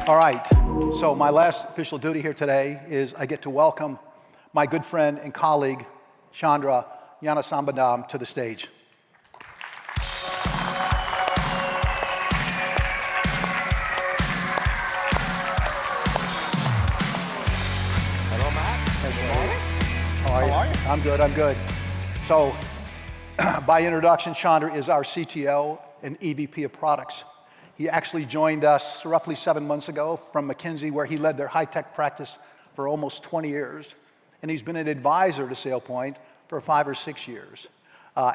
All right, so my last official duty here today is I get to welcome my good friend and colleague, Chandra Gnanasambandam, to the stage. Hello, Matt. Good morning. How are you? I'm good. So, by introduction, Chandra is our CTO and EVP of products. He actually joined us roughly 7 months ago from McKinsey, where he led their high-tech practice for almost 20 years. And he's been an advisor to SailPoint for 5 or 6 years.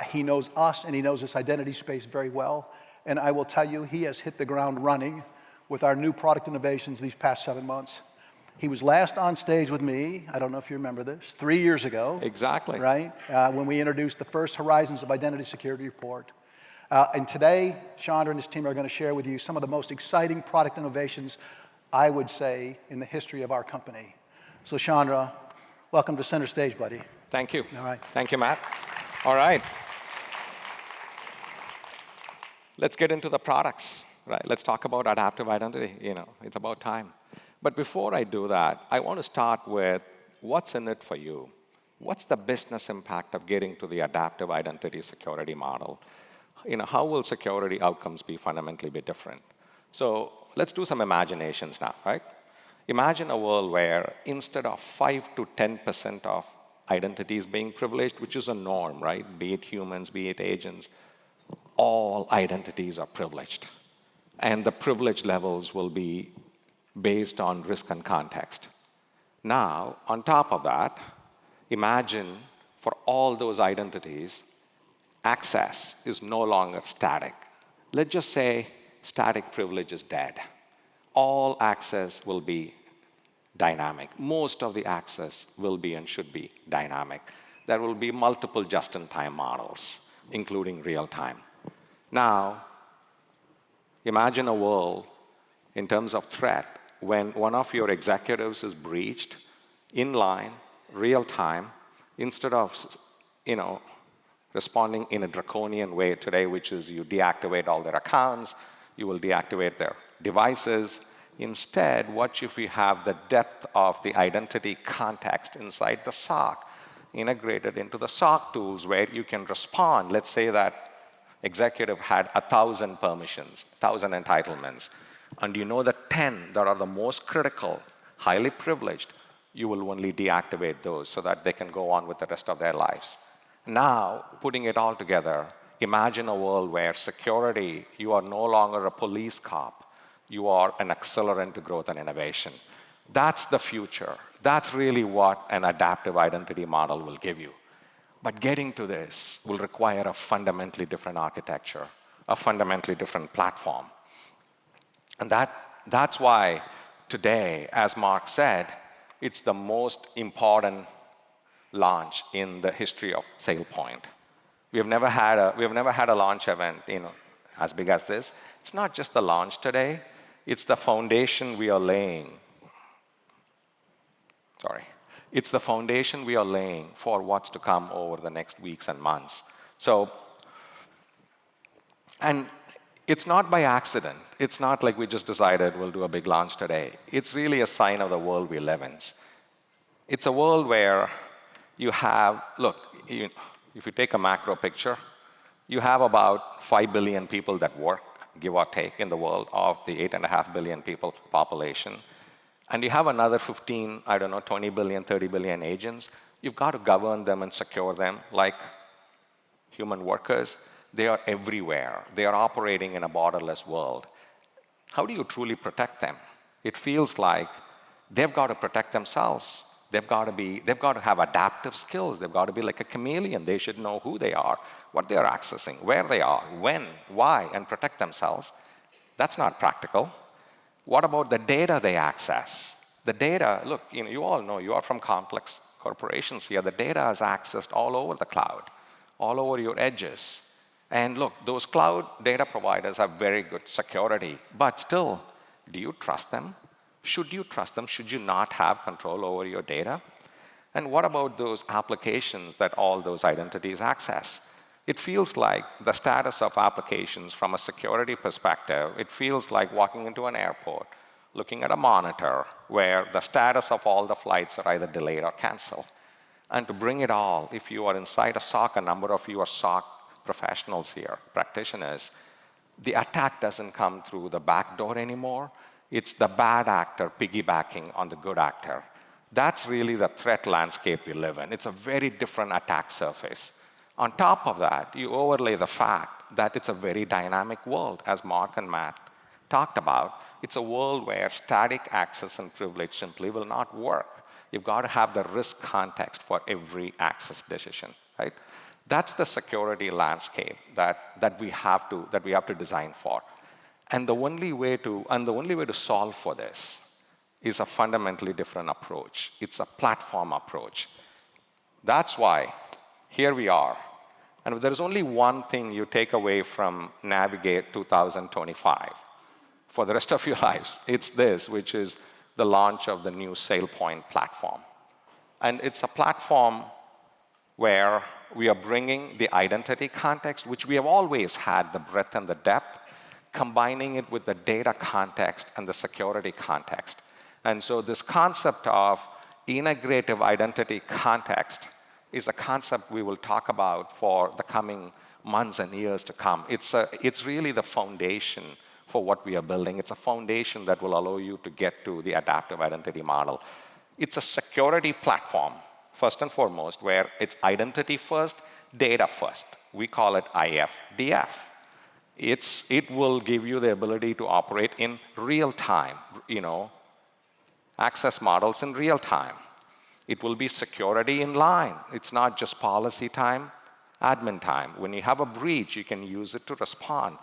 He knows us and he knows this identity space very well. And I will tell you, he has hit the ground running with our new product innovations these past 7 months. He was last on stage with me, I don't know if you remember this, 3 years ago. Exactly. Right? When we introduced the first Horizons of Identity Security report. And today, Chandra and his team are going to share with you some of the most exciting product innovations, I would say, in the history of our company. So Chandra, welcome to center stage, buddy. Thank you. All right. Thank you, Matt. All right. Let's get into the products. Right. Let's talk about adaptive identity. It's about time. But before I do that, I want to start with what's in it for you. What's the business impact of getting to the adaptive identity security model? How will security outcomes be fundamentally different? So let's do some imaginations now, right? Imagine a world where instead of 5 to 10% of identities being privileged, which is a norm, right? Be it humans, be it agents, all identities are privileged. And the privilege levels will be based on risk and context. Now, on top of that, imagine for all those identities, access is no longer static. Let's just say static privilege is dead. All access will be dynamic. Most of the access will be and should be dynamic. There will be multiple just-in-time models, including real-time. Now, imagine a world in terms of threat when one of your executives is breached in line, real-time, instead of responding in a draconian way today, which is you deactivate all their accounts, you will deactivate their devices. Instead, what if you have the depth of the identity context inside the SOC, integrated into the SOC tools where you can respond? Let's say that executive had 1,000 permissions, 1,000 entitlements, and you know the 10 that are the most critical, highly privileged, you will only deactivate those so that they can go on with the rest of their lives. Now, putting it all together, imagine a world where security, you are no longer a police cop. You are an accelerant to growth and innovation. That's the future. That's really what an adaptive identity model will give you. But getting to this will require a fundamentally different architecture, a fundamentally different platform. And that's why today, as Mark said, it's the most important launch in the history of SailPoint. We have never had a launch event, as big as this. It's not just the launch today; it's the foundation we are laying. It's the foundation we are laying for what's to come over the next weeks and months. And it's not by accident. It's not like we just decided we'll do a big launch today. It's really a sign of the world we live in. It's a world where you have, if you take a macro picture, you have about 5 billion people that work, give or take, in the world of the 8.5 billion people population. And you have another 15, 20 billion, 30 billion agents. You've got to govern them and secure them like human workers. They are everywhere. They are operating in a borderless world. How do you truly protect them? It feels like they've got to protect themselves. They've got to have adaptive skills. They've got to be like a chameleon. They should know who they are, what they are accessing, where they are, when, why, and protect themselves. That's not practical. What about the data they access? The data, look, you all know, you are from complex corporations here. The data is accessed all over the cloud, all over your edges. And look, those cloud data providers have very good security, but still, do you trust them? Should you trust them? Should you not have control over your data? And what about those applications that all those identities access? It feels like the status of applications from a security perspective, it feels like walking into an airport looking at a monitor where the status of all the flights are either delayed or canceled. And to bring it all, if you are inside a SOC, a number of you are SOC professionals here, practitioners, the attack doesn't come through the back door anymore. It's the bad actor piggybacking on the good actor. That's really the threat landscape we live in. It's a very different attack surface. On top of that, you overlay the fact that it's a very dynamic world, as Mark and Matt talked about. It's a world where static access and privilege simply will not work. You've got to have the risk context for every access decision, right? That's the security landscape that we have to design for. And the only way to solve for this is a fundamentally different approach. It's a platform approach. That's why here we are. And if there's only one thing you take away from Navigate 2025 for the rest of your lives, it's this, which is the launch of the new SailPoint platform. And it's a platform where we are bringing the identity context, which we have always had, the breadth and the depth, combining it with the data context and the security context. And so this concept of integrative identity context is a concept we will talk about for the coming months and years to come. It's really the foundation for what we are building. It's a foundation that will allow you to get to the adaptive identity model. It's a security platform, first and foremost, where it's identity first, data first. We call it IFDF. It will give you the ability to operate in real time, access models in real time. It will be security in line. It's not just policy time, admin time. When you have a breach, you can use it to respond.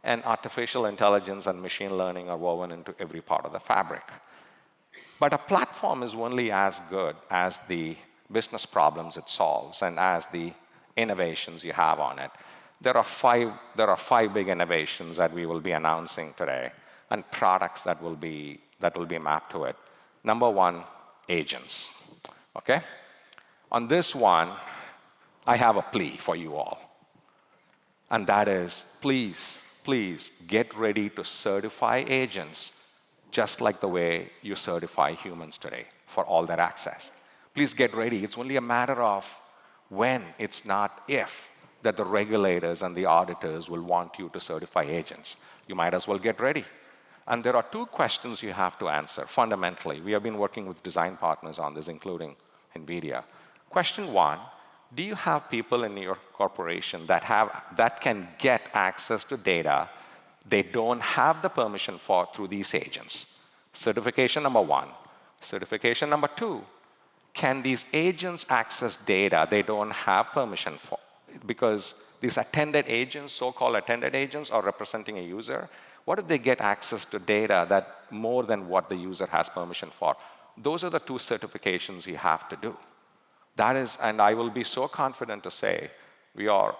And artificial intelligence and machine learning are woven into every part of the fabric. But a platform is only as good as the business problems it solves and as the innovations you have on it. There are five big innovations that we will be announcing today and products that will be mapped to it. Number one, agents. Okay? On this one, I have a plea for you all. And that is, please get ready to certify agents just like the way you certify humans today for all their access. Please get ready. It's only a matter of when, it's not if, that the regulators and the auditors will want you to certify agents. You might as well get ready. And there are two questions you have to answer, fundamentally. We have been working with design partners on this, including NVIDIA. Question one, do you have people in your corporation that can get access to data they don't have the permission for through these agents? Certification number one. Certification number two, can these agents access data they don't have permission for? Because these attended agents, so-called attended agents, are representing a user. What if they get access to data that more than what the user has permission for? Those are the two certifications you have to do. That is, and I will be so confident to say, we are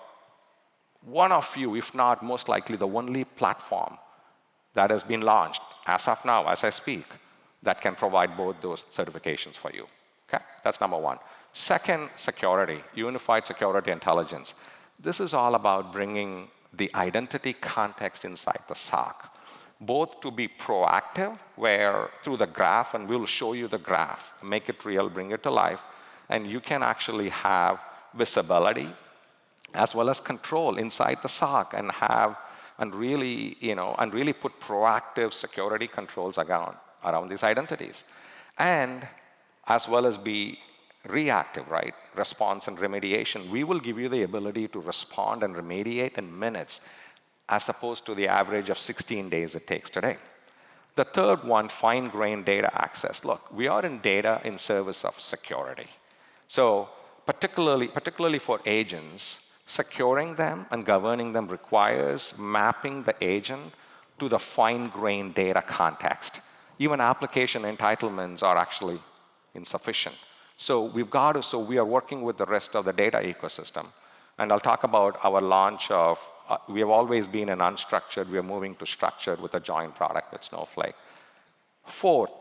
one of few, if not most likely the only platform that has been launched as of now, as I speak, that can provide both those certifications for you. Okay? That's number one. Second, security, unified security intelligence. This is all about bringing the identity context inside the SOC, both to be proactive, where through the graph, and we'll show you the graph, make it real, bring it to life, and you can actually have visibility as well as control inside the SOC and really put proactive security controls around these identities. And as well as be reactive, right? Response and remediation. We will give you the ability to respond and remediate in minutes, as opposed to the average of 16 days it takes today. The third one, fine-grained data access. Look, we are in data in service of security. So particularly for agents, securing them and governing them requires mapping the agent to the fine-grained data context. Even application entitlements are actually insufficient. So we are working with the rest of the data ecosystem. And I'll talk about our launch of, we have always been in unstructured, we are moving to structured with a joint product with Snowflake. Fourth,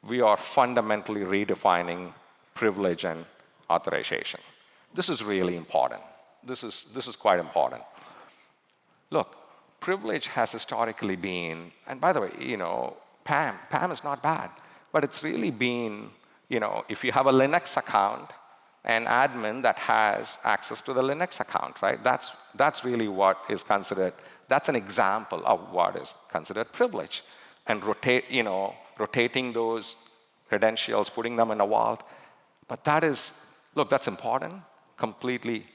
we are fundamentally redefining privilege and authorization. This is really important. This is quite important. Look, privilege has historically been, and by the way, PAM. PAM is not bad, but it's really been, if you have a Linux account, an admin that has access to the Linux account, right? That's really what is considered, that's an example of what is considered privilege. And rotating those credentials, putting them in a vault. But that's important, completely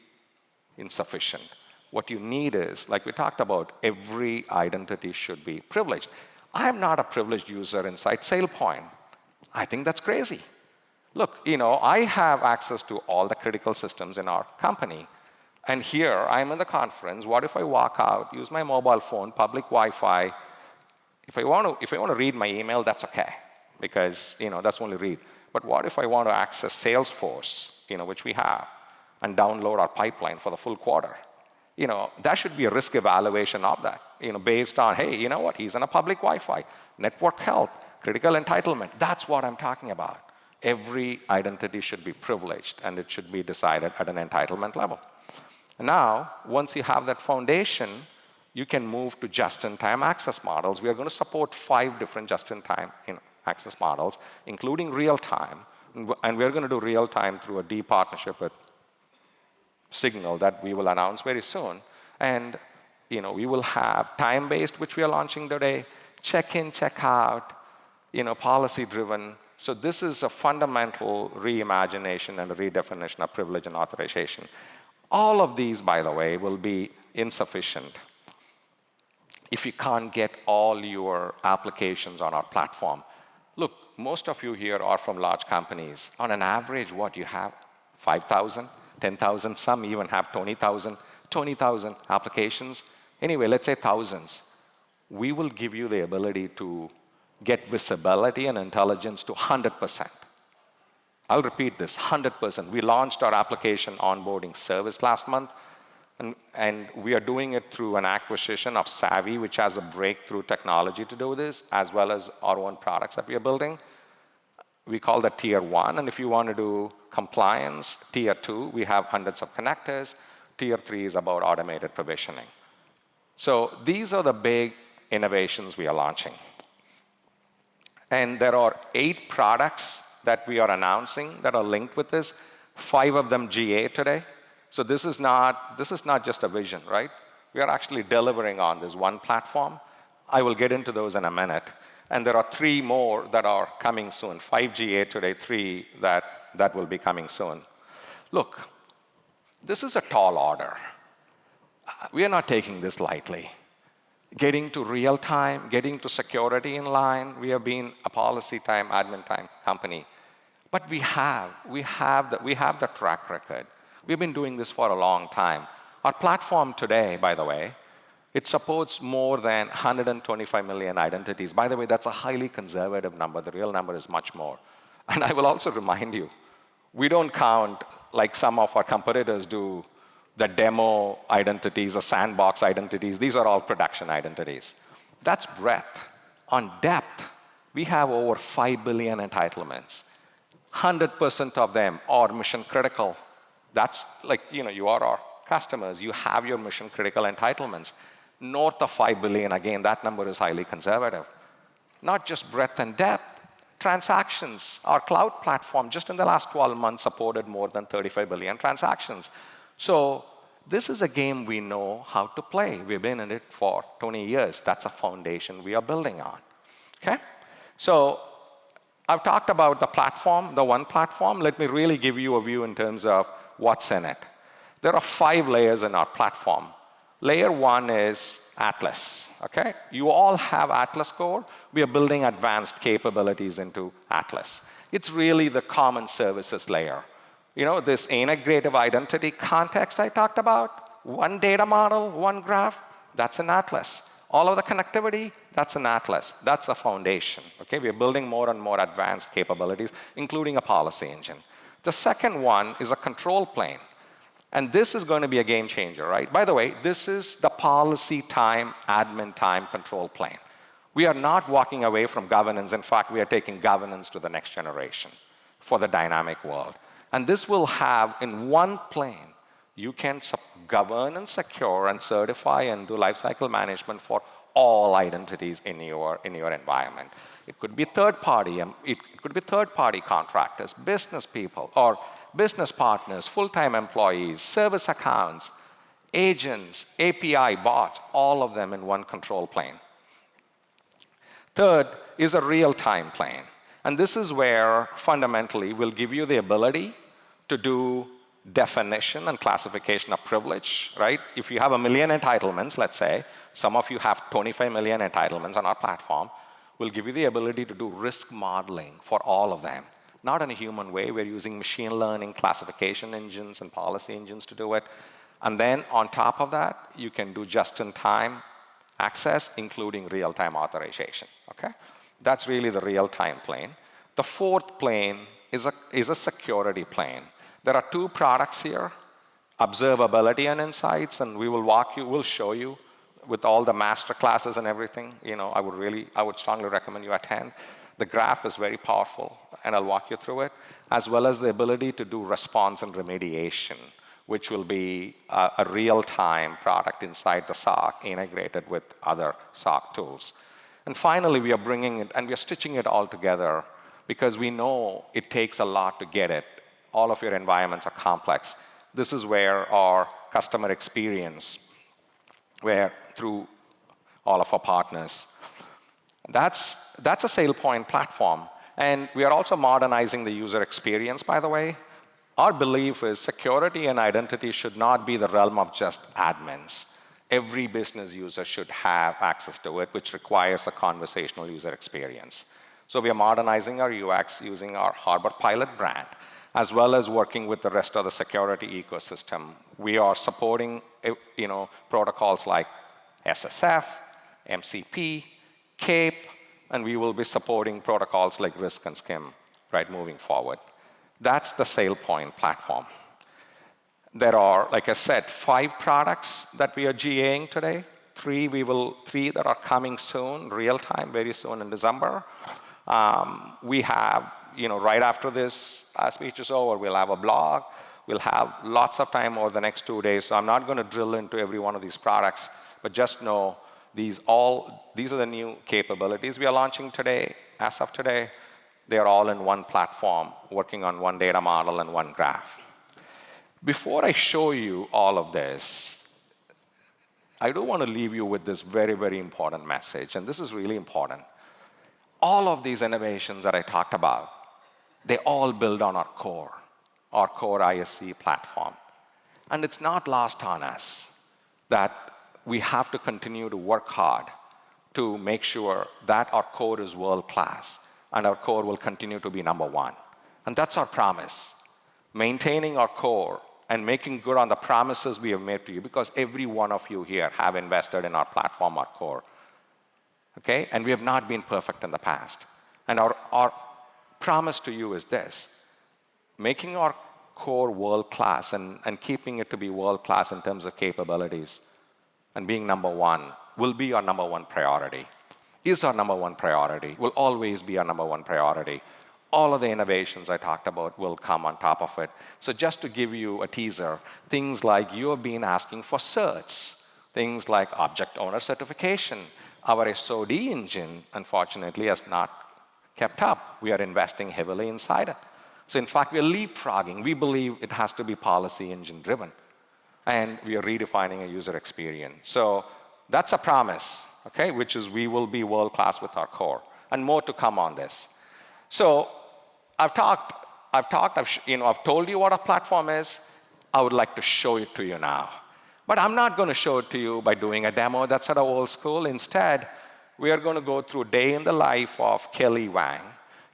insufficient. What you need is, like we talked about, every identity should be privileged. I'm not a privileged user inside SailPoint. I think that's crazy. Look, I have access to all the critical systems in our company. And here, I'm in the conference. What if I walk out, use my mobile phone, public Wi-Fi? If I want to read my email, that's OK, because that's only read. But what if I want to access Salesforce, which we have, and download our pipeline for the full quarter? That should be a risk evaluation of that, based on, hey, you know what? He's on a public Wi-Fi, network health, critical entitlement. That's what I'm talking about. Every identity should be privileged, and it should be decided at an entitlement level. Now, once you have that foundation, you can move to just-in-time access models. We are going to support 5 different just-in-time access models, including real-time. And we're going to do real-time through a deep partnership with Signal that we will announce very soon. And we will have time-based, which we are launching today, check-in, check-out, policy-driven. So this is a fundamental reimagination and a redefinition of privilege and authorization. All of these, by the way, will be insufficient if you can't get all your applications on our platform. Look, most of you here are from large companies. On an average, what you have? 5,000, 10,000, some even have 20,000 applications. Anyway, let's say thousands. We will give you the ability to get visibility and intelligence to 100%. I'll repeat this, 100%. We launched our application onboarding service last month, and we are doing it through an acquisition of Savvy, which has a breakthrough technology to do this, as well as our own products that we are building. We call that Tier 1, and if you want to do compliance, Tier 2, we have hundreds of connectors. Tier 3 is about automated provisioning. So these are the big innovations we are launching. And there are 8 products that we are announcing that are linked with this, 5 of them GA today. So this is not just a vision, right? We are actually delivering on this one platform. I will get into those in a minute. And there are 3 more that are coming soon, 5 GA today, 3 that will be coming soon. Look, this is a tall order. We are not taking this lightly. Getting to real time, getting to security in line. We have been a policy time, admin time company. But we have the track record. We've been doing this for a long time. Our platform today, by the way, it supports more than 125 million identities. By the way, that's a highly conservative number. The real number is much more. And I will also remind you, we don't count, like some of our competitors do, the demo identities, the sandbox identities. These are all production identities. That's breadth. On depth, we have over 5 billion entitlements. 100% of them are mission critical. That's like, you are our customers. You have your mission critical entitlements. North of 5 billion, again, that number is highly conservative. Not just breadth and depth. Transactions, our cloud platform, just in the last 12 months, supported more than 35 billion transactions. So this is a game we know how to play. We've been in it for 20 years. That's a foundation we are building on. Okay? So I've talked about the platform, the one platform. Let me really give you a view in terms of what's in it. There are 5 layers in our platform. Layer 1 is Atlas. Okay? You all have Atlas core. We are building advanced capabilities into Atlas. It's really the common services layer. This integrative identity context I talked about, one data model, one graph, that's an Atlas. All of the connectivity, that's an Atlas. That's a foundation. Okay? We are building more and more advanced capabilities, including a policy engine. The second one is a control plane. And this is going to be a game changer, right? By the way, this is the policy time, admin time control plane. We are not walking away from governance. In fact, we are taking governance to the next generation for the dynamic world. And this will have, in one plane, you can govern and secure and certify and do lifecycle management for all identities in your environment. It could be third-party. It could be third-party contractors, business people, or business partners, full-time employees, service accounts, agents, API bots, all of them in one control plane. Third is a real-time plane. And this is where, fundamentally, we'll give you the ability to do definition and classification of privilege, right? If you have 1 million entitlements, let's say, some of you have 25 million entitlements on our platform, we'll give you the ability to do risk modeling for all of them. Not in a human way. We're using machine learning, classification engines, and policy engines to do it. And then on top of that, you can do just-in-time access, including real-time authorization, okay? That's really the real-time plane. The fourth plane is a security plane. There are 2 products here, observability and insights, and we'll show you with all the master classes and everything. I would strongly recommend you attend. The graph is very powerful, and I'll walk you through it, as well as the ability to do response and remediation, which will be a real-time product inside the SOC integrated with other SOC tools. And finally, we are bringing it, and we are stitching it all together because we know it takes a lot to get it. All of your environments are complex. This is where our customer experience, where through all of our partners, that's a SailPoint platform. And we are also modernizing the user experience, by the way. Our belief is security and identity should not be the realm of just admins. Every business user should have access to it, which requires a conversational user experience. So we are modernizing our UX using our Harbor Pilot brand, as well as working with the rest of the security ecosystem. We are supporting protocols like SSF, MCP, CAPE, and we will be supporting protocols like Risk and SCIM, right, moving forward. That's the SailPoint platform. There are, like I said, 5 products that we are GAing today. 3 that are coming soon, real time, very soon in December. We have, right after this speech is over, we'll have a blog. We'll have lots of time over the next 2 days. So I'm not going to drill into every one of these products, but just know these are the new capabilities we are launching today. As of today, they are all in one platform, working on one data model and one graph. Before I show you all of this, I do want to leave you with this very, very important message, and this is really important. All of these innovations that I talked about, they all build on our core ISC platform. And it's not lost on us that we have to continue to work hard to make sure that our core is world-class, and our core will continue to be #1. And that's our promise, maintaining our core and making good on the promises we have made to you, because every one of you here have invested in our platform, our core. Okay? And we have not been perfect in the past. And our promise to you is this: making our core world-class and keeping it to be world-class in terms of capabilities and being #1 will be our #1 priority. Is our #1 priority, will always be our #1 priority. All of the innovations I talked about will come on top of it. So just to give you a teaser, things like you have been asking for certs, things like object owner certification. Our SOD engine, unfortunately, has not kept up. We are investing heavily inside it. So in fact, we are leapfrogging. We believe it has to be policy engine driven. And we are redefining a user experience. So that's a promise, okay, which is we will be world-class with our core. And more to come on this. So I've told you what our platform is. I would like to show it to you now. But I'm not going to show it to you by doing a demo. That's sort of old school. Instead, we are going to go through a day in the life of Kelly Wang.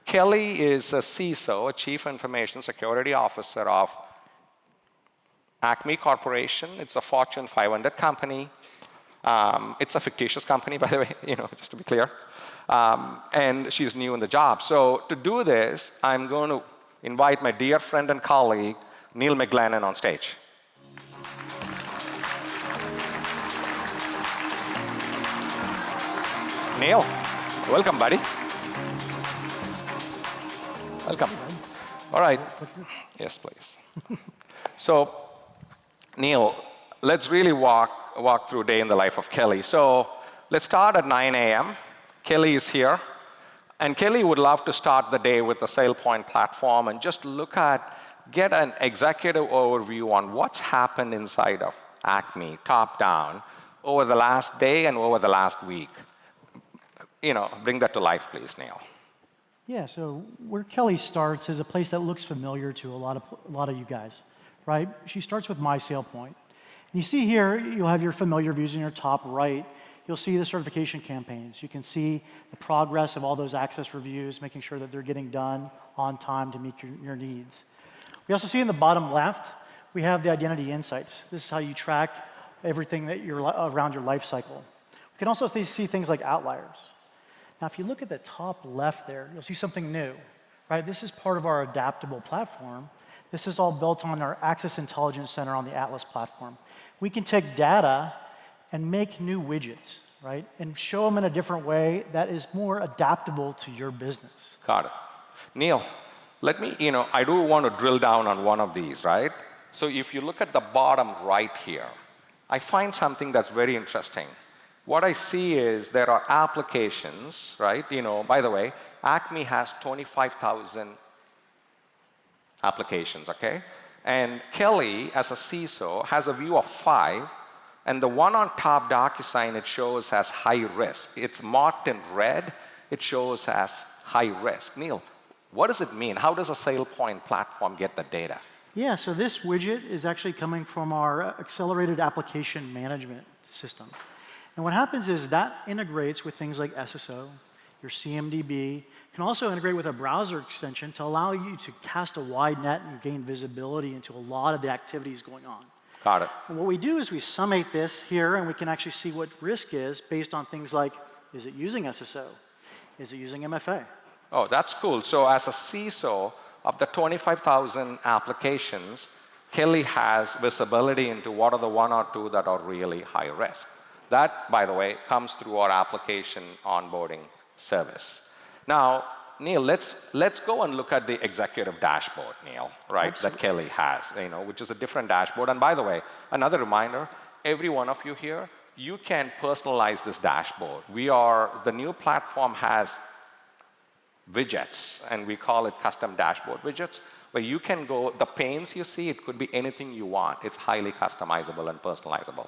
Kelly is a CISO, a Chief Information Security Officer of Acme Corporation. It's a Fortune 500 company. It's a fictitious company, by the way, just to be clear. And she's new in the job. So to do this, I'm going to invite my dear friend and colleague, Neil McGlennon, on stage. Neil, welcome, buddy. Welcome. All right. Yes, please. So, Neil, let's really walk through a day in the life of Kelly. So let's start at 9 a.m. Kelly is here, And Kelly would love to start the day with the SailPoint platform and just get an executive overview on what's happened inside of Acme, top down, over the last day and over the last week. Bring that to life, please, Neil. Yeah, so where Kelly starts is a place that looks familiar to a lot of you guys, right? She starts with My SailPoint. And you see here, you'll have your familiar views in your top right. You'll see the certification campaigns. You can see the progress of all those access reviews, making sure that they're getting done on time to meet your needs. We also see in the bottom left, we have the identity insights. This is how you track everything that you're around your life cycle. We can also see things like outliers. Now, if you look at the top left there, you'll see something new, right? This is part of our adaptable platform. This is all built on our Access Intelligence Center on the Atlas platform. We can take data and make new widgets, right? And show them in a different way that is more adaptable to your business. Got it. Neil, I do want to drill down on one of these, right? So if you look at the bottom right here, I find something that's very interesting. What I see is there are applications, right? By the way, Acme has 25,000 applications, okay? And Kelly, as a CISO, has a view of 5, and the one on top, DocuSign, it shows as high risk. It's marked in red. It shows as high risk. Neil, what does it mean? How does a SailPoint platform get the data? Yeah, so this widget is actually coming from our accelerated application management system. And what happens is that integrates with things like SSO, your CMDB, can also integrate with a browser extension to allow you to cast a wide net and gain visibility into a lot of the activities going on. Got it. And what we do is we summate this here, and we can actually see what risk is based on things like, is it using SSO? Is it using MFA? Oh, that's cool. So as a CISO of the 25,000 applications, Kelly has visibility into what are the 1 or 2 that are really high risk. That, by the way, comes through our application onboarding service. Now, Neil, let's go and look at the executive dashboard, Neil, right, Absolutely. that Kelly has, which is a different dashboard. And by the way, another reminder, every one of you here, you can personalize this dashboard. The new platform has widgets, and we call it custom dashboard widgets, where you can go, the panes you see, it could be anything you want. It's highly customizable and personalizable.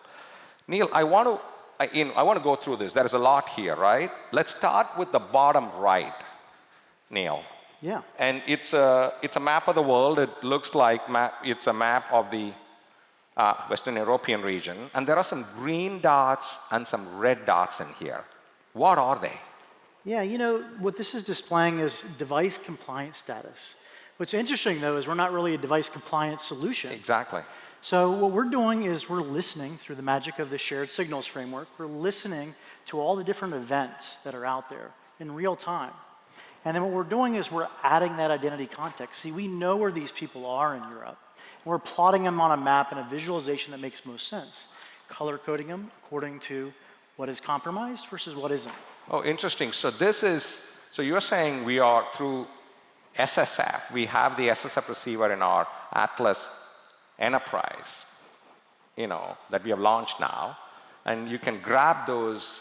Neil, I want to go through this. There is a lot here, right? Let's start with the bottom right, Neil. Yeah. And it's a map of the world. It looks like it's a map of the Western European region. And there are some green dots and some red dots in here. What are they? Yeah, what this is displaying is device compliance status. What's interesting, though, is we're not really a device compliance solution. Exactly. So what we're doing is we're listening through the magic of the shared signals framework. We're listening to all the different events that are out there in real time. And then what we're doing is we're adding that identity context. See, we know where these people are in Europe. And we're plotting them on a map in a visualization that makes most sense, color coding them according to what is compromised versus what isn't. Oh, interesting. So you're saying we are through SSF. We have the SSF receiver in our Atlas Enterprise, that we have launched now, and you can grab those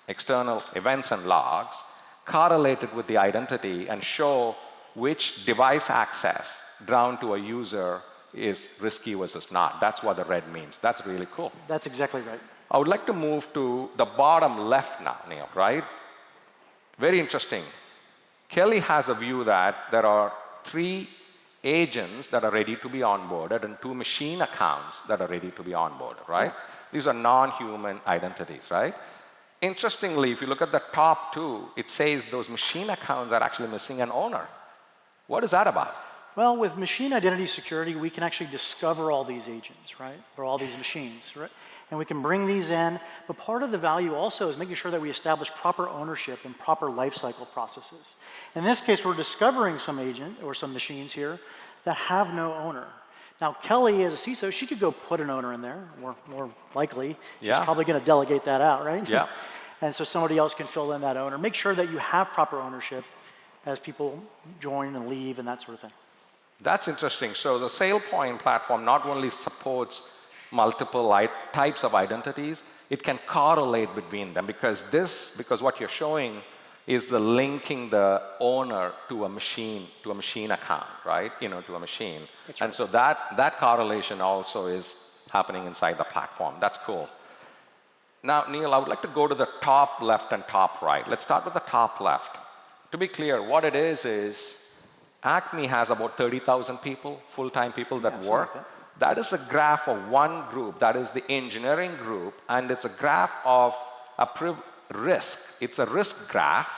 external events and logs, correlate it with the identity, and show which device access down to a user is risky versus not. That's what the red means. That's really cool. That's exactly right. I would like to move to the bottom left now, Neil, right? Very interesting. Kelly has a view that there are 3 agents that are ready to be onboarded and 2 machine accounts that are ready to be onboarded, right? Yeah. These are non-human identities, right? Interestingly, if you look at the top 2, it says those machine accounts are actually missing an owner. What is that about? Well, with machine identity security, we can actually discover all these agents, right? Or all these machines, right? And we can bring these in. But part of the value also is making sure that we establish proper ownership and proper lifecycle processes. In this case, we're discovering some agent or some machines here that have no owner. Now, Kelly, as a CISO, she could go put an owner in there, more likely. She's probably going to delegate that out, right? Yeah. And so somebody else can fill in that owner. Make sure that you have proper ownership as people join and leave and that sort of thing. That's interesting. So the SailPoint platform not only supports multiple types of identities, it can correlate between them because what you're showing is the linking the owner to a machine account, right? To a machine. That's right. And so that correlation also is happening inside the platform. That's cool. Now, Neil, I would like to go to the top left and top right. Let's start with the top left. To be clear, what it is Acme has about 30,000 people, full-time people that work. Like that is a graph of one group, that is the engineering group, and it's a graph of a risk. It's a risk graph,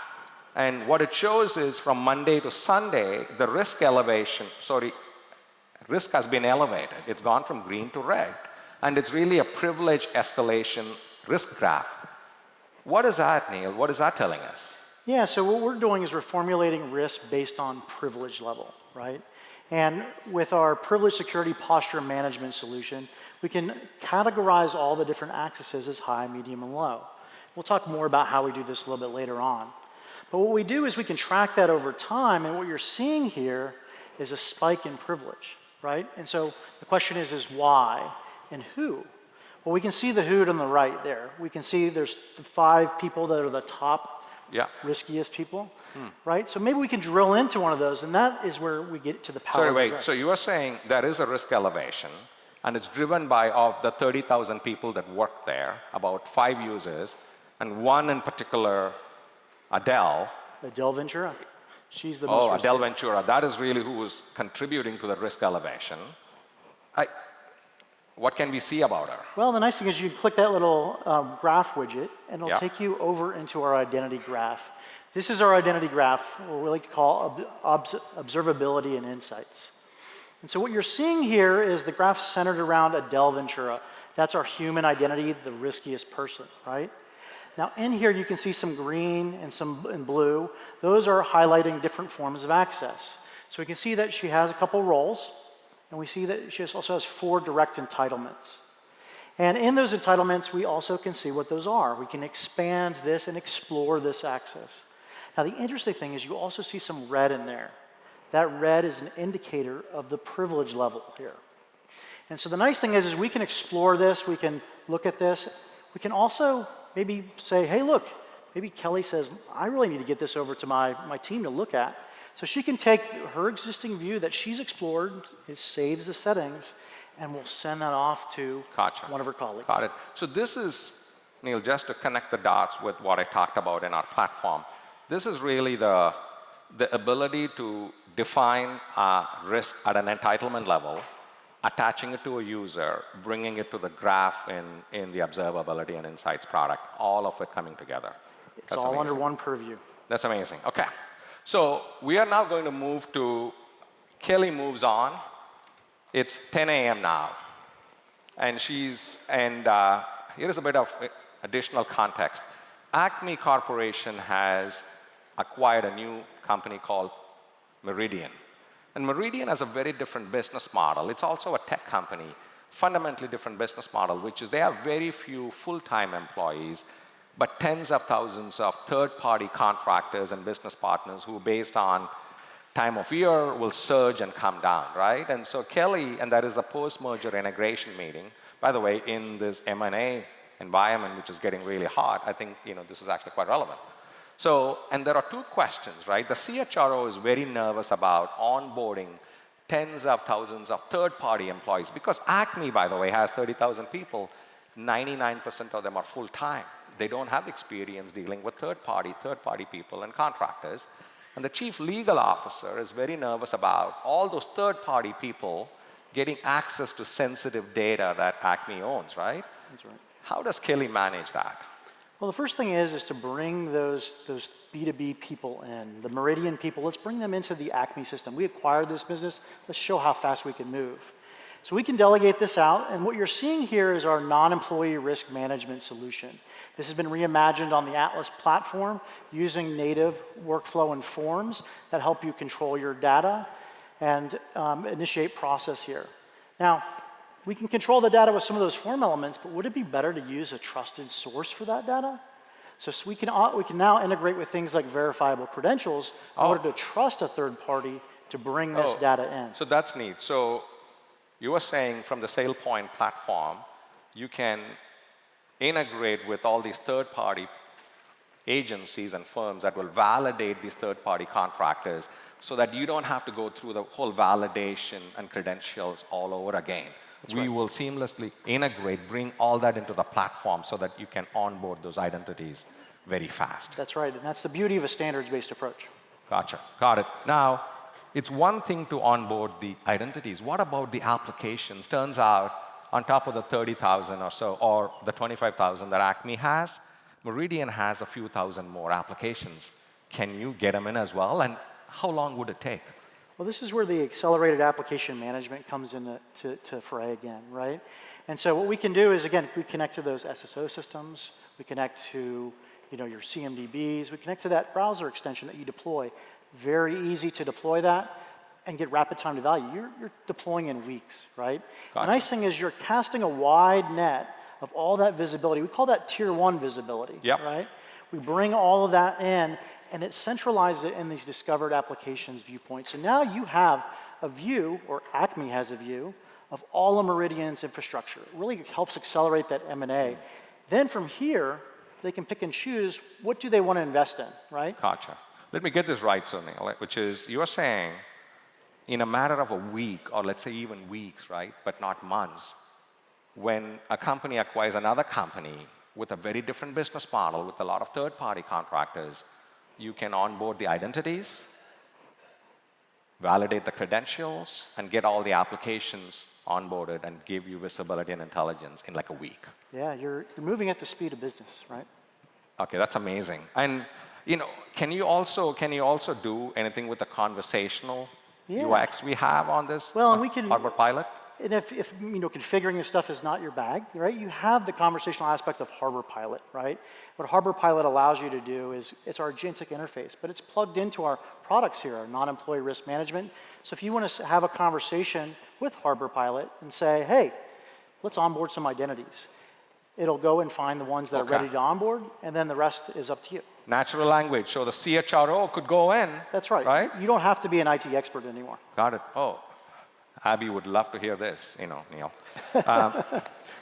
and what it shows is from Monday to Sunday, the risk has been elevated. It's gone from green to red, and it's really a privilege escalation risk graph. What is that, Neil? What is that telling us? Yeah, so what we're doing is we're formulating risk based on privilege level, right? And with our privilege security posture management solution, we can categorize all the different accesses as high, medium, and low. We'll talk more about how we do this a little bit later on. But what we do is we can track that over time, and what you're seeing here is a spike in privilege, right? And so the question is why and who? Well, we can see the who on the right there. We can see there's the 5 people that are the top riskiest people, right? So maybe we can drill into one of those, and that is where we get to the power. Sorry, wait. So you are saying there is a risk elevation, and it's driven by, of the 30,000 people that work there, about 5 users, and one in particular, Adele. Adele Ventura. She's the most risky. Adele Ventura. That is really who is contributing to the risk elevation. What can we see about her? Well, the nice thing is you click that little graph widget, and it'll take you over into our identity graph. This is our identity graph, what we like to call observability and insights. And so what you're seeing here is the graph centered around Adele Ventura. That's our human identity, the riskiest person, right? Now in here you can see some green and some in blue. Those are highlighting different forms of access. So we can see that she has a couple roles, and we see that she also has 4 direct entitlements. And in those entitlements, we also can see what those are. We can expand this and explore this access. Now, the interesting thing is you also see some red in there. That red is an indicator of the privilege level here. And so the nice thing is we can explore this, we can look at this. We can also maybe say, hey, look, maybe Kelly says, I really need to get this over to my team to look at. So she can take her existing view that she's explored, it saves the settings, and we'll send that off to one of her colleagues. Got it. So this is, Neil, just to connect the dots with what I talked about in our platform. This is really the ability to define risk at an entitlement level, attaching it to a user, bringing it to the graph in the observability and insights product, all of it coming together. It's all under one purview. That's amazing. Okay. So we are now going to move to, Kelly moves on. It's 10 a.m. now. And here's a bit of additional context. Acme Corporation has acquired a new company called Meridian. And Meridian has a very different business model. It's also a tech company, fundamentally different business model, which is they have very few full-time employees, but tens of thousands of third-party contractors and business partners who, based on time of year, will surge and come down, right? And so Kelly, and that is a post-merger integration meeting. By the way, in this M&A environment, which is getting really hot, I think this is actually quite relevant. So, and there are 2 questions, right? The CHRO is very nervous about onboarding tens of thousands of third-party employees because Acme, by the way, has 30,000 people. 99% of them are full-time. They don't have experience dealing with third-party people and contractors. And the chief legal officer is very nervous about all those third-party people getting access to sensitive data that Acme owns, right? That's right. How does Kelly manage that? Well, the first thing is to bring those B2B people in, the Meridian people. Let's bring them into the Acme system. We acquired this business. Let's show how fast we can move. So we can delegate this out, and what you're seeing here is our non-employee risk management solution. This has been reimagined on the Atlas platform using native workflow and forms that help you control your data and initiate process here. Now, we can control the data with some of those form elements, but would it be better to use a trusted source for that data? So we can now integrate with things like verifiable credentials in order to trust a third party to bring this data in. So that's neat. So you were saying from the SailPoint platform, you can integrate with all these third-party agencies and firms that will validate these third-party contractors so that you don't have to go through the whole validation and credentials all over again. We will seamlessly integrate, bring all that into the platform so that you can onboard those identities very fast. That's right, and that's the beauty of a standards-based approach. Gotcha. Got it. Now, it's one thing to onboard the identities. What about the applications? Turns out, on top of the 30,000 or so, or the 25,000 that Acme has, Meridian has a few thousand more applications. Can you get them in as well? And how long would it take? Well, this is where the accelerated application management comes into to fray again, right? And so what we can do is, again, we connect to those SSO systems, we connect to your CMDBs, we connect to that browser extension that you deploy. Very easy to deploy that and get rapid time to value. You're deploying in weeks, right? Gotcha. The nice thing is you're casting a wide net of all that visibility. We call that tier one visibility, right? We bring all of that in, and it centralizes it in these discovered applications viewpoints. So now you have a view, or Acme has a view, of all of Meridian's infrastructure. It really helps accelerate that M&A. Then from here, they can pick and choose what do they want to invest in, right? Gotcha. Let me get this right, Sunil, which is you're saying in a matter of a week, or let's say even weeks, right, but not months, when a company acquires another company with a very different business model, with a lot of third-party contractors, you can onboard the identities, validate the credentials, and get all the applications onboarded and give you visibility and intelligence in like a week. Yeah, you're moving at the speed of business, right? Okay, that's amazing. And can you also do anything with the conversational UX we have on this and we can Harbor Pilot? And if configuring this stuff is not your bag, right? You have the conversational aspect of Harbor Pilot, right? What Harbor Pilot allows you to do is it's our agentic interface, but it's plugged into our products here, our non-employee risk management. So if you want to have a conversation with Harbor Pilot and say, hey, let's onboard some identities, it'll go and find the ones that are ready to onboard, and then the rest is up to you. Natural language, so the CHRO could go in. That's right. Right? You don't have to be an IT expert anymore. Got it. Oh, Abby would love to hear this, Neil.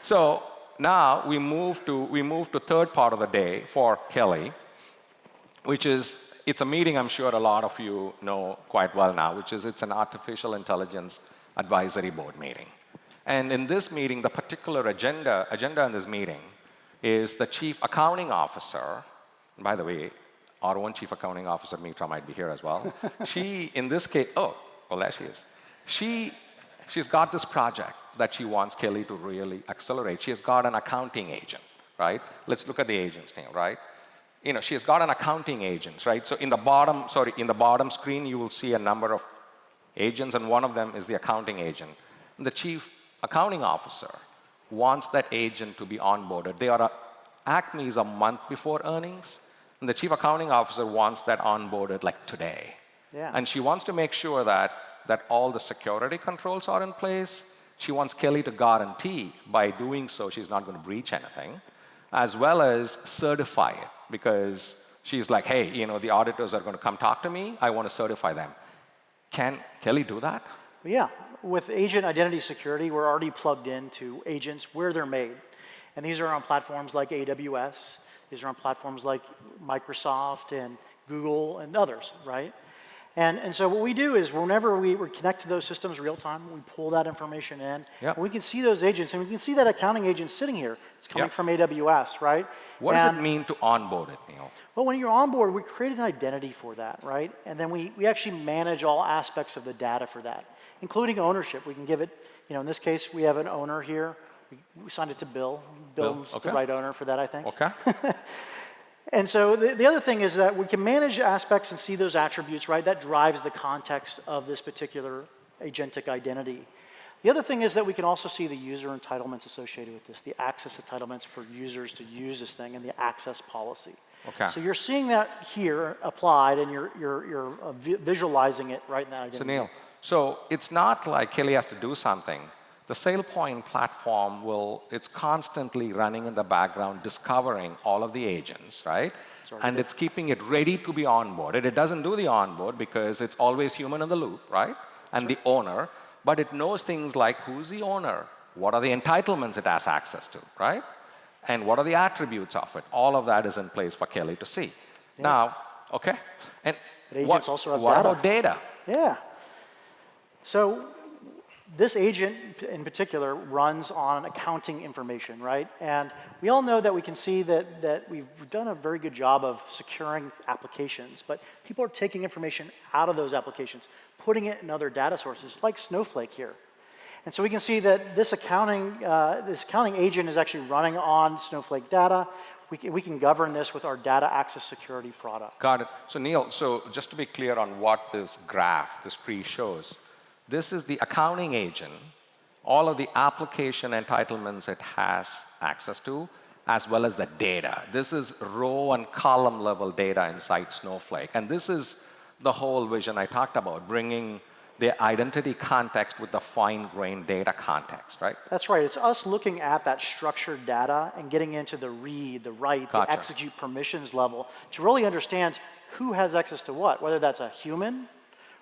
So now we move to third part of the day for Kelly, which is, it's a meeting I'm sure a lot of you know quite well now, which is it's an artificial intelligence advisory board meeting. And in this meeting, the particular agenda in this meeting is the chief accounting officer. And by the way, our own chief accounting officer, Mitra, might be here as well. She, in this case, there she is. She's got this project that she wants Kelly to really accelerate. She has got an accounting agent, right? Let's look at the agents now, right? She has got an accounting agent, right? So in the bottom screen, you will see a number of agents, and one of them is the accounting agent. And the chief accounting officer wants that agent to be onboarded. Acme is a month before earnings, and the chief accounting officer wants that onboarded like today. Yeah. And she wants to make sure that all the security controls are in place. She wants Kelly to guarantee by doing so she's not going to breach anything, as well as certify it, because she's like, hey, the auditors are going to come talk to me. I want to certify them. Can Kelly do that? Yeah. With agent identity security, we're already plugged into agents where they're made. And these are on platforms like AWS. These are on platforms like Microsoft and Google and others, right? And so what we do is whenever we connect to those systems real time, we pull that information in. Yep. And we can see those agents, and we can see that accounting agent sitting here. It's coming from AWS, right? What does it mean to onboard it, Neil? Well, when you're on board, we create an identity for that, right? And then we actually manage all aspects of the data for that, including ownership. We can give it, in this case, we have an owner here. We signed it to Bill. Bill's the right owner for that, I think. Okay. And so the other thing is that we can manage aspects and see those attributes, right? That drives the context of this particular agentic identity. The other thing is that we can also see the user entitlements associated with this, the access entitlements for users to use this thing, and the access policy. Okay. So you're seeing that here applied, and you're visualizing it right in that identity. So Neil, so it's not like Kelly has to do something. The SailPoint platform it's constantly running in the background, discovering all of the agents, right? And it's keeping it ready to be onboarded. It doesn't do the onboard because it's always human in the loop, right? And the owner, but it knows things like who's the owner, what are the entitlements it has access to, right? and what are the attributes of it. All of that is in place for Kelly to see. Now, okay, and But agents also have what data. about data? Yeah. So this agent in particular runs on accounting information, right? And we all know that we can see that we've done a very good job of securing applications, but people are taking information out of those applications, putting it in other data sources, like Snowflake here. And so we can see that this accounting agent is actually running on Snowflake data. We can govern this with our data access security product. Got it. So Neil, so just to be clear on what this graph, this tree shows, this is the accounting agent, all of the application entitlements it has access to, as well as the data. This is row and column level data inside Snowflake. And this is the whole vision I talked about, bringing the identity context with the fine-grained data context, right? That's right. It's us looking at that structured data and getting into the read, the write, Gotcha. the execute permissions level to really understand who has access to what, whether that's a human,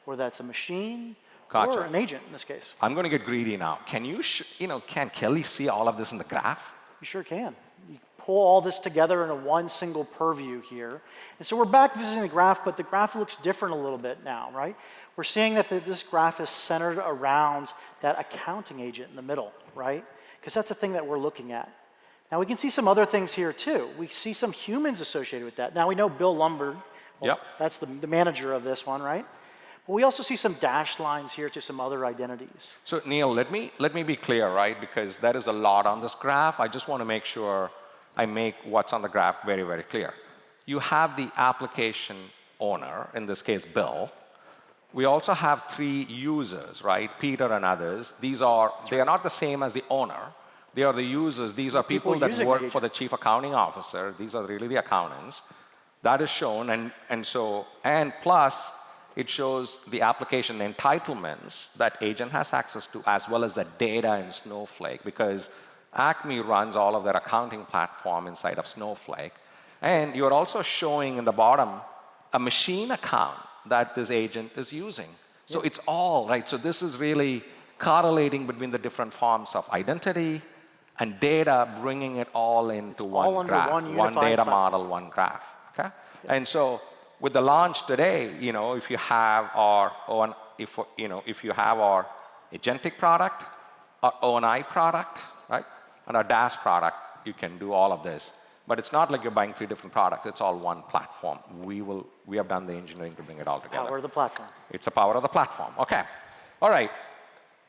or that's a machine, Gotcha. or an agent in this case. I'm going to get greedy now. Can you, can Kelly see all of this in the graph? You sure can. You pull all this together in a one single purview here. And so we're back visiting the graph, but the graph looks different a little bit now, right? We're seeing that this graph is centered around that accounting agent in the middle, right? Because that's the thing that we're looking at. Now we can see some other things here too. We see some humans associated with that. Now we know Bill Lombard, well, Yep. that's the manager of this one, right? But we also see some dashed lines here to some other identities. So Neil, let me be clear, right? Because there is a lot on this graph. I just want to make sure I make what's on the graph very, very clear. You have the application owner, in this case, Bill. We also have 3 users, right? Peter and others. They are not the same as the owner. They are the users. These are people that using work the for the chief accounting officer. These are really the accountants. That is shown, and plus, it shows the application entitlements that agent has access to, as well as the data in Snowflake, because Acme runs all of their accounting platform inside of Snowflake. And you're also showing in the bottom a machine account that this agent is using. So it's all, right? So this is really correlating between the different forms of identity and data, bringing it all into all one under graph, one unified data platform. model, one graph, okay? And so with the launch today, if you have our agentic product, our ONI product, right, and our DaaS product, you can do all of this. But it's not like you're buying 3 different products. It's all one platform. We have done the engineering to bring it all together. Power of the platform. It's the power of the platform. Okay. All right.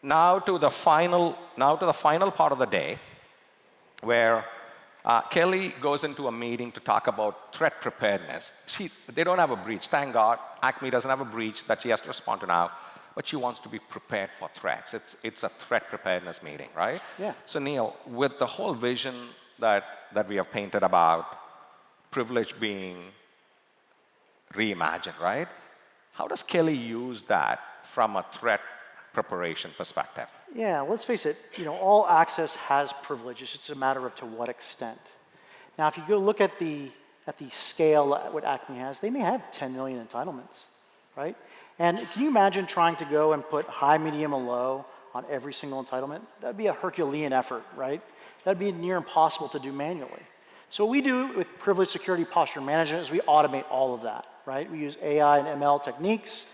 Now to the final part of the day, where Kelly goes into a meeting to talk about threat preparedness. They don't have a breach. Thank God, Acme doesn't have a breach that she has to respond to now, but she wants to be prepared for threats. It's a threat preparedness meeting, right? Yeah. So Neil, with the whole vision that we have painted about privilege being reimagined, right? How does Kelly use that from a threat preparation perspective? Yeah, let's face it, all access has privilege. It's just a matter of to what extent. Now, if you go look at the scale at what Acme has, they may have 10 million entitlements, right? And can you imagine trying to go and put high, medium, and low on every single entitlement? That'd be a Herculean effort, right? That'd be near impossible to do manually. So what we do with privilege security posture management is we automate all of that, right? We use AI and ML techniques,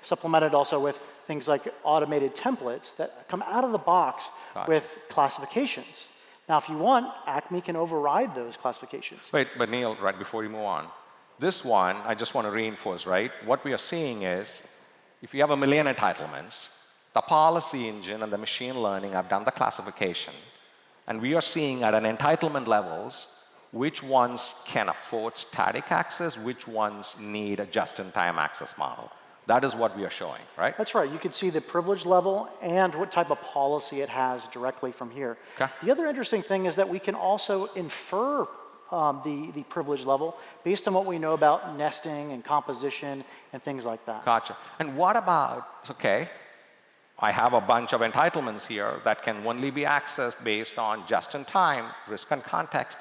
supplemented also with things like automated templates that come out of the box with classifications. Now, if you want, Acme can override those classifications. Wait, but Neil, right before you move on, this one, I just want to reinforce, right? What we are seeing is, if you have 1 million entitlements, the policy engine and the machine learning have done the classification, and we are seeing at an entitlement levels, which ones can afford static access, which ones need a just-in-time access model. That is what we are showing, right? That's right. You can see the privilege level and what type of policy it has directly from here. Okay. The other interesting thing is that we can also infer the privilege level based on what we know about nesting and composition and things like that. Gotcha. And what about, okay, I have a bunch of entitlements here that can only be accessed based on just-in-time, risk and context.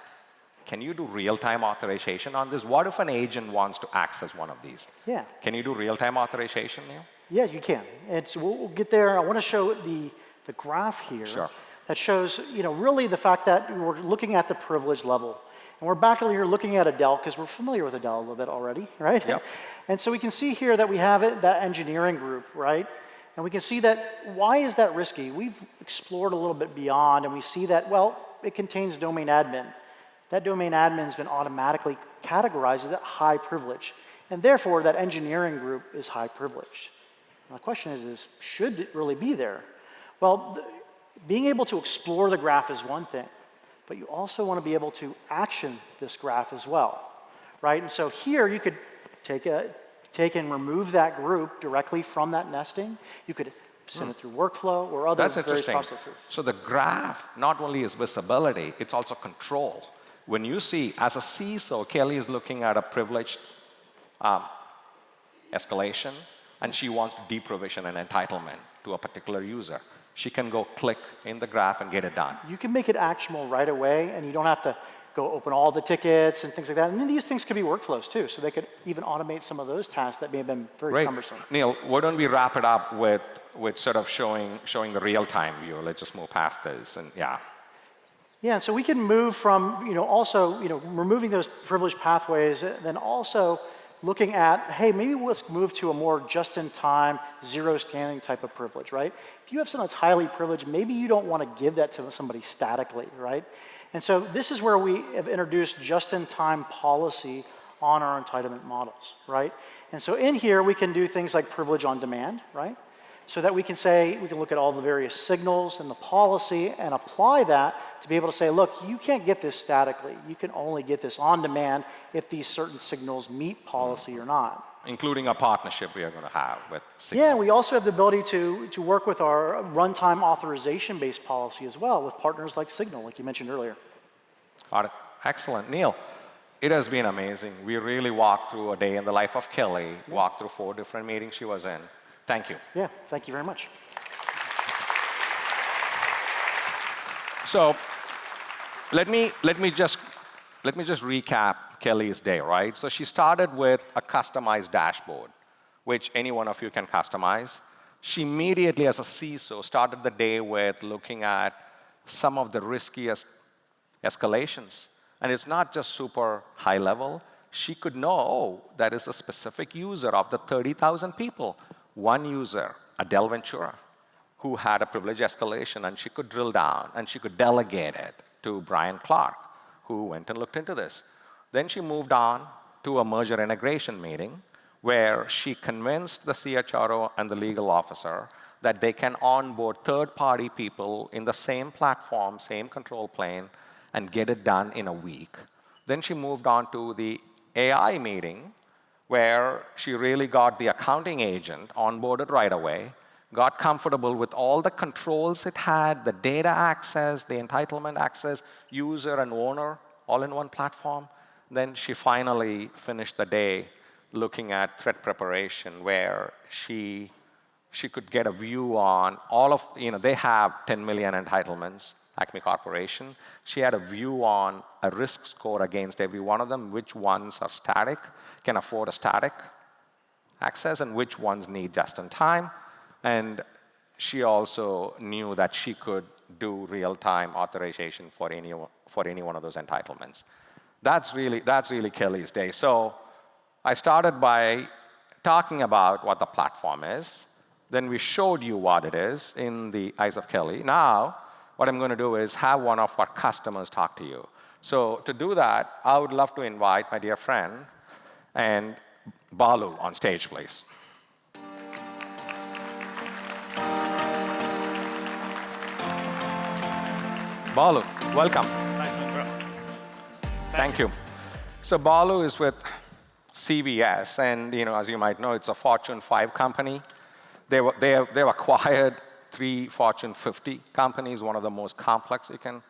Can you do real-time authorization on this? What if an agent wants to access one of these? Yeah. Can you do real-time authorization, Neil? Yeah, you can. And so we'll get there. I want to show the graph here. Sure. that shows, really the fact that we're looking at the privilege level. And we're back here looking at Adele, because we're familiar with Adele a little bit already, right? Yep. And so we can see here that we have that engineering group, right? And we can see that, why is that risky? We've explored a little bit beyond, and we see that, well, it contains domain admin. That domain admin has been automatically categorized as high privilege. And therefore, that engineering group is high privileged. Now, the question is should it really be there? Well, being able to explore the graph is one thing, but you also want to be able to action this graph as well, right? And so here you could take and remove that group directly from that nesting. You could send it through workflow or other various processes. So the graph not only is visibility, it's also control. When you see, as a CISO, Kelly is looking at a privileged escalation, and she wants to deprovision an entitlement to a particular user. She can go click in the graph and get it done. You can make it actionable right away, and you don't have to go open all the tickets and things like that. And then these things could be workflows too, so they could even automate some of those tasks that may have been very cumbersome. Neil, why don't we wrap it up with sort of showing the real-time view? Let's just move past this, and yeah. Yeah, so we can move from, also, removing those privileged pathways, then also looking at, hey, maybe let's move to a more just-in-time, zero-standing type of privilege, right? If you have something that's highly privileged, maybe you don't want to give that to somebody statically, right? And so this is where we have introduced just-in-time policy on our entitlement models, right? And so in here, we can do things like privilege on demand, right? So that we can look at all the various signals and the policy and apply that to be able to say, look, you can't get this statically. You can only get this on demand if these certain signals meet policy or not. Including a partnership we are going to have with Signal. Yeah, we also have the ability to work with our runtime authorization-based policy as well with partners like Signal, like you mentioned earlier. Got it. Excellent. Neil, it has been amazing. We really walked through a day in the life of Kelly, walked through 4 different meetings she was in. Thank you. Yeah, thank you very much. So let me just recap Kelly's day, right? So she started with a customized dashboard, which any one of you can customize. She immediately, as a CISO, started the day with looking at some of the riskiest escalations. And it's not just super high level. She could know, that is a specific user of the 30,000 people. One user, Adele Ventura, who had a privilege escalation, and she could drill down, and she could delegate it to Brian Clark, who went and looked into this. Then she moved on to a merger integration meeting, where she convinced the CHRO and the legal officer that they can onboard third-party people in the same platform, same control plane, and get it done in a week. Then she moved on to the AI meeting, where she really got the accounting agent onboarded right away, got comfortable with all the controls it had, the data access, the entitlement access, user and owner, all in one platform. Then she finally finished the day looking at threat preparation, where she could get a view on all of, they have 10 million entitlements, Acme Corporation. She had a view on a risk score against every one of them, which ones are static, can afford a static access, and which ones need just-in-time. And she also knew that she could do real-time authorization for any one of those entitlements. That's really Kelly's day. So I started by talking about what the platform is. Then we showed you what it is in the eyes of Kelly. Now, what I'm going to do is have one of our customers talk to you. So to do that, I would love to invite my dear friend and Balu on stage, please. Balu, welcome. Nice, bro. Thank you. So Balu is with CVS, and as you might know, it's a Fortune 5 company. They've acquired 3 Fortune 50 companies, one of the most complex you can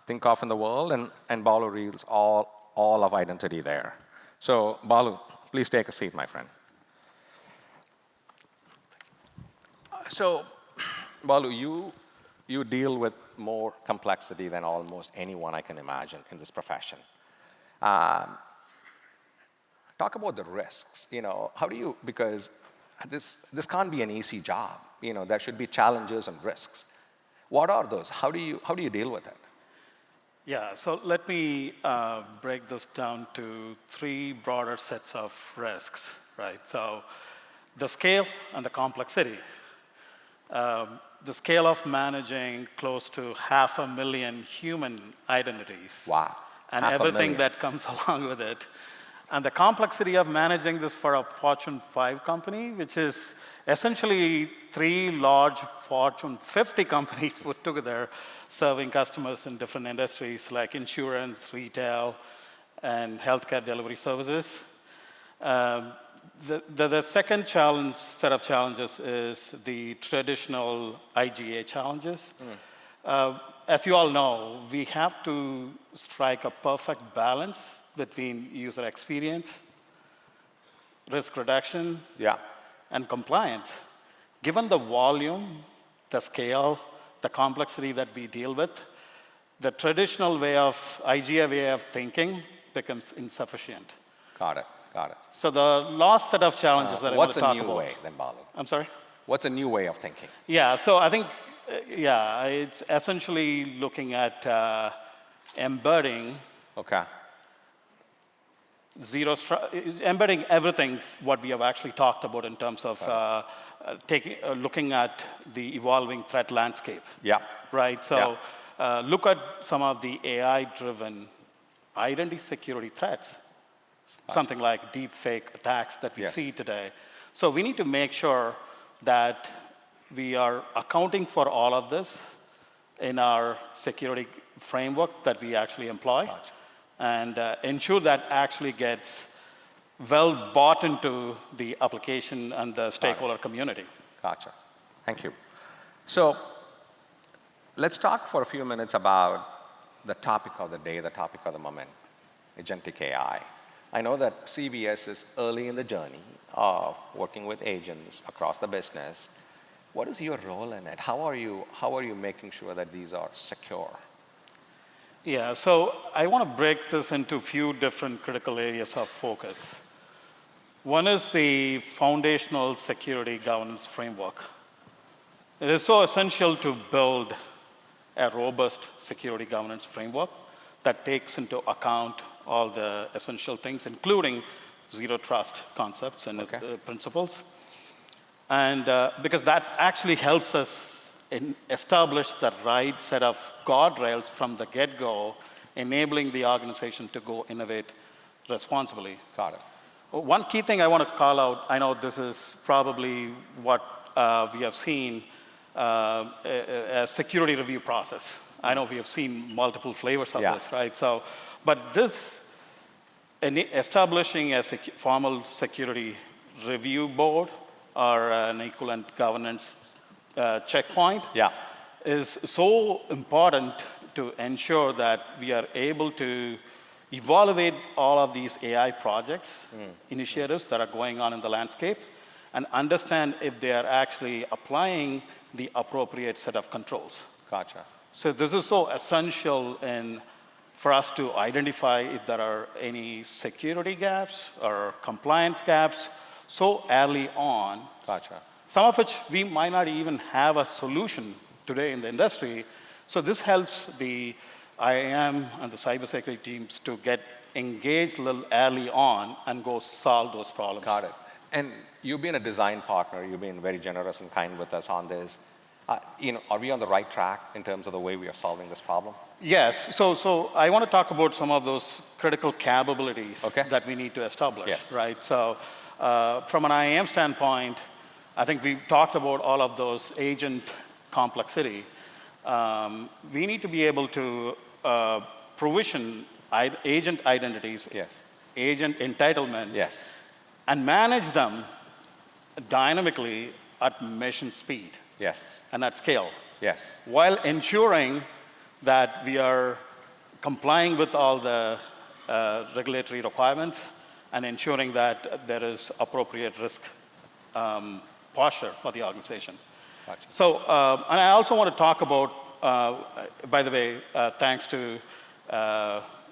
think of in the world, and Balu reads all of identity there. So Balu, please take a seat, my friend. So Balu, you deal with more complexity than almost anyone I can imagine in this profession. Talk about the risks. How do you, because this can't be an easy job. There should be challenges and risks. What are those? How do you deal with it? Yeah, so let me break this down to three broader sets of risks, right? So the scale and the complexity. The scale of managing close to 500,000 human identities. Wow. And 500,000. everything that comes along with it. And the complexity of managing this for a Fortune 5 company, which is essentially 3 large Fortune 50 companies put together, serving customers in different industries like insurance, retail, and healthcare delivery services. The second set of challenges is the traditional IGA challenges. As you all know, we have to strike a perfect balance between user experience, risk reduction, Yeah. and compliance. Given the volume, the scale, the complexity that we deal with, the traditional IGA way of thinking becomes insufficient. Got it. So the last set of challenges that I want to talk about. What's a new way then, Balu? I'm sorry? What's a new way of thinking? Yeah, so I think, it's essentially looking at embedding Okay. embedding everything what we have actually talked about in terms of looking at the evolving threat landscape. Yeah. Right. So look at some of the AI-driven identity security threats, something like deep fake attacks that we see today. So we need to make sure that we are accounting for all of this in our security framework that we actually employ. Gotcha. And ensure that actually gets well bought into the application and the stakeholder community. Gotcha. Thank you. So let's talk for a few minutes about the topic of the day, the topic of the moment, agentic AI. I know that CVS is early in the journey of working with agents across the business. What is your role in it? How are you making sure that these are secure? Yeah, so I want to break this into a few different critical areas of focus. One is the foundational security governance framework. It is so essential to build a robust security governance framework that takes into account all the essential things, including zero trust concepts and principles. And because that actually helps us establish the right set of guardrails from the get-go, enabling the organization to go innovate responsibly. Got it. One key thing I want to call out, I know this is probably what we have seen, a security review process. I know we have seen multiple flavors of this, right? So, but this, establishing a formal security review board or an equivalent governance checkpoint is so important to ensure that we are able to evaluate all of these AI projects, initiatives that are going on in the landscape, and understand if they are actually applying the appropriate set of controls. Gotcha. So this is so essential for us to identify if there are any security gaps or compliance gaps so early on. Gotcha. Some of which we might not even have a solution today in the industry. So this helps the IAM and the cybersecurity teams to get engaged a little early on and go solve those problems. Got it. And you've been a design partner. You've been very generous and kind with us on this. Are we on the right track in terms of the way we are solving this problem? Yes. So I want to talk about some of those critical capabilities that we need to establish. Yes. Right. So from an IAM standpoint, I think we've talked about all of those agent complexity. We need to be able to provision agent identities, agent entitlements, and manage them dynamically at mission speed and at scale, while ensuring that we are complying with all the regulatory requirements and ensuring that there is appropriate risk posture for the organization. Gotcha. So, and I also want to talk about, by the way, thanks to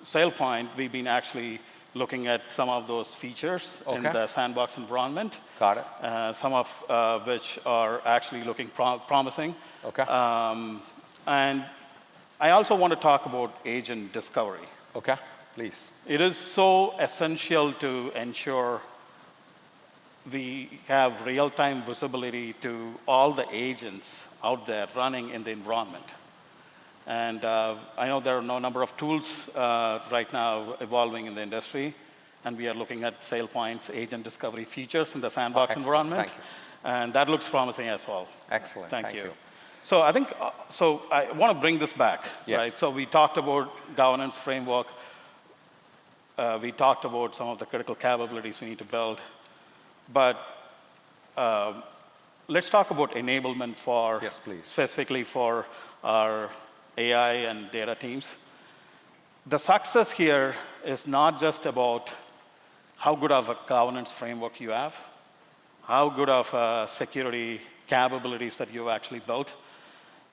SailPoint, we've been actually looking at some of those features in the sandbox environment. Got it. Some of which are actually looking promising. And I also want to talk about agent discovery. Okay, please. It is so essential to ensure we have real-time visibility to all the agents out there running in the environment. And I know there are no number of tools right now evolving in the industry, and we are looking at SailPoint's agent discovery features in the sandbox environment. Thank you. And that looks promising as well. Excellent. Thank you. So I think, so I want to bring this back, Yes. right? So we talked about governance framework. We talked about some of the critical capabilities we need to build. But let's talk about enablement for, Yes, please. specifically for our AI and data teams. The success here is not just about how good of a governance framework you have, how good of security capabilities that you've actually built.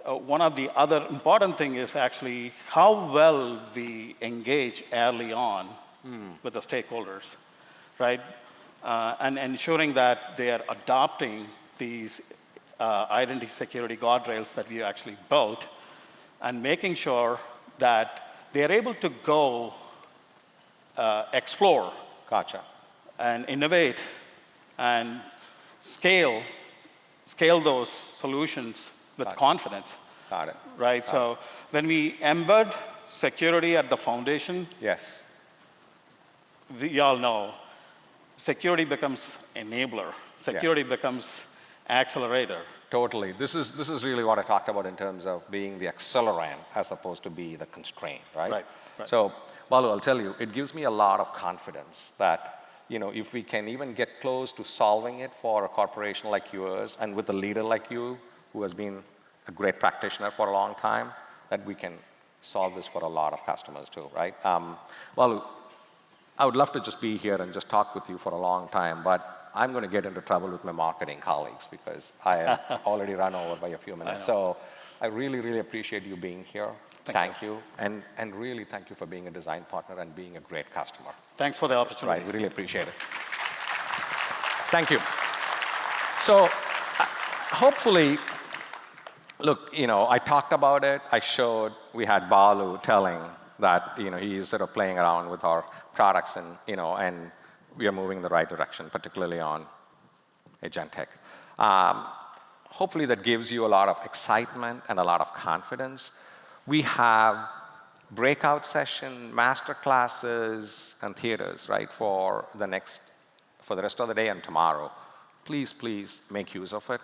One of the other important thing is actually how well we engage early on with the stakeholders, right? And ensuring that they are adopting these identity security guardrails that we actually built, and making sure that they're able to go explore Gotcha. and innovate and scale those solutions with confidence, Got it. right? So when we embed security at the foundation, Yes. we all know security becomes enabler. Security becomes accelerator. Totally. This is really what I talked about in terms of being the accelerant as opposed to be the constraint, right? Right. So, Balu, I'll tell you, it gives me a lot of confidence that, if we can even get close to solving it for a corporation like yours and with a leader like you who has been a great practitioner for a long time, that we can solve this for a lot of customers too, right? Balu, I would love to just be here and just talk with you for a long time, but I'm going to get into trouble with my marketing colleagues because I am already run over by a few minutes. So I really, really appreciate you being here. Thank you. And really thank you for being a design partner and being a great customer. Thanks for the opportunity. Right, we really appreciate it. Thank you. So hopefully, look, I talked about it. I showed, we had Balu telling that, he's sort of playing around with our products and, and we are moving in the right direction, particularly on agentic. Hopefully that gives you a lot of excitement and a lot of confidence. We have breakout session, master classes, and theaters, right, for the rest of the day and tomorrow. Please, please make use of it.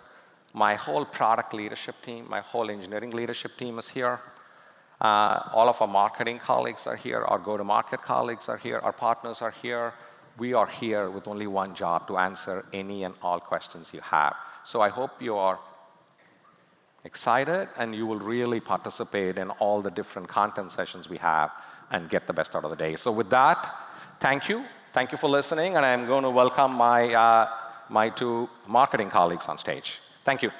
My whole product leadership team, my whole engineering leadership team is here. All of our marketing colleagues are here. Our go-to-market colleagues are here. Our partners are here. We are here with only one job, to answer any and all questions you have. So I hope you are excited and you will really participate in all the different content sessions we have and get the best out of the day. So with that, thank you. Thank you for listening, and I'm going to welcome my two marketing colleagues on stage. Thank you.